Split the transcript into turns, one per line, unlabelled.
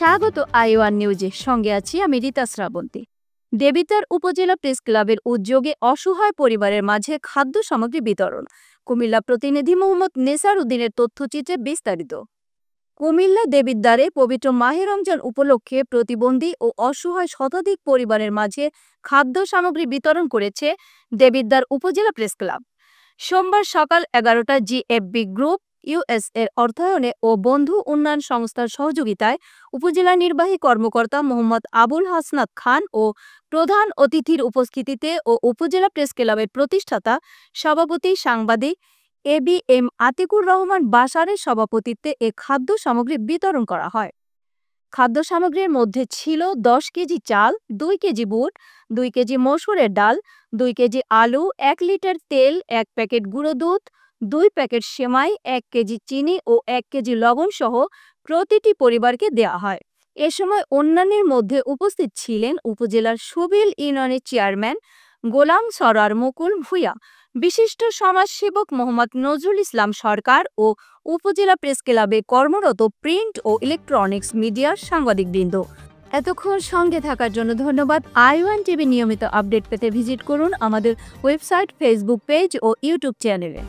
স্বাগত আইওয়ান নিউজে। সঙ্গে আছি আমি রীতা শ্রাবন্তী। দেবিদ্বার উপজেলা প্রেস ক্লাবের উদ্যোগে অসহায় পরিবারের মাঝে খাদ্য সামগ্রী বিতরণ। কুমিল্লা প্রতিনিধি মোহাম্মদ নেসার উদ্দিনের তথ্যচিত্রে বিস্তারিত। কুমিল্লা দেবিদ্বারে পবিত্র মাহে রমজান উপলক্ষে প্রতিবন্ধী ও অসহায় শতাধিক পরিবারের মাঝে খাদ্য সামগ্রী বিতরণ করেছে দেবিদ্বার উপজেলা প্রেস ক্লাব। সোমবার সকাল 11টায় জিএফবি গ্রুপ ইউএস এর অর্থায়নে ও বন্ধু উন্নয়ন সংস্থার সহযোগিতায় উপজেলা নির্বাহী কর্মকর্তা মোহাম্মদ আবুল হাসনাত খান ও প্রধান অতিথির উপস্থিতিতে ও উপজেলা প্রেস ক্লাবের প্রতিষ্ঠাতা সভাপতি সাংবাদিক এবিএম আতিকুর রহমান বাশারের সভাপতিত্বে এ খাদ্য সামগ্রী বিতরণ করা হয়। খাদ্য সামগ্রীর মধ্যে ছিল 10 কেজি চাল, 2 কেজি বুট, 2 কেজি মসুরের ডাল, 2 কেজি আলু, 1 লিটার তেল, 1 প্যাকেট গুঁড়ো দুধ, 2 প্যাকেট সেমাই, 1 কেজি চিনি ও 1 কেজি লবণ সহ প্রতিটি পরিবারকে দেওয়া হয়। এ সময় অন্যান্যের মধ্যে উপস্থিত ছিলেন উপজেলার সুবিল ইউনিয়নের চেয়ারম্যান গোলাম সরার মুকুল ভূঁইয়া, বিশিষ্ট সমাজসেবক মোহাম্মদ নজরুল ইসলাম সরকার ও উপজেলা প্রেস ক্লাবে কর্মরত প্রিন্ট ও ইলেকট্রনিক্স মিডিয়ার সাংবাদিকবৃন্দ। এতক্ষণ সঙ্গে থাকার জন্য ধন্যবাদ। আইওয়ান টিভি নিয়মিত আপডেট পেতে ভিজিট করুন আমাদের ওয়েবসাইট, ফেসবুক পেজ ও ইউটিউব চ্যানেলে।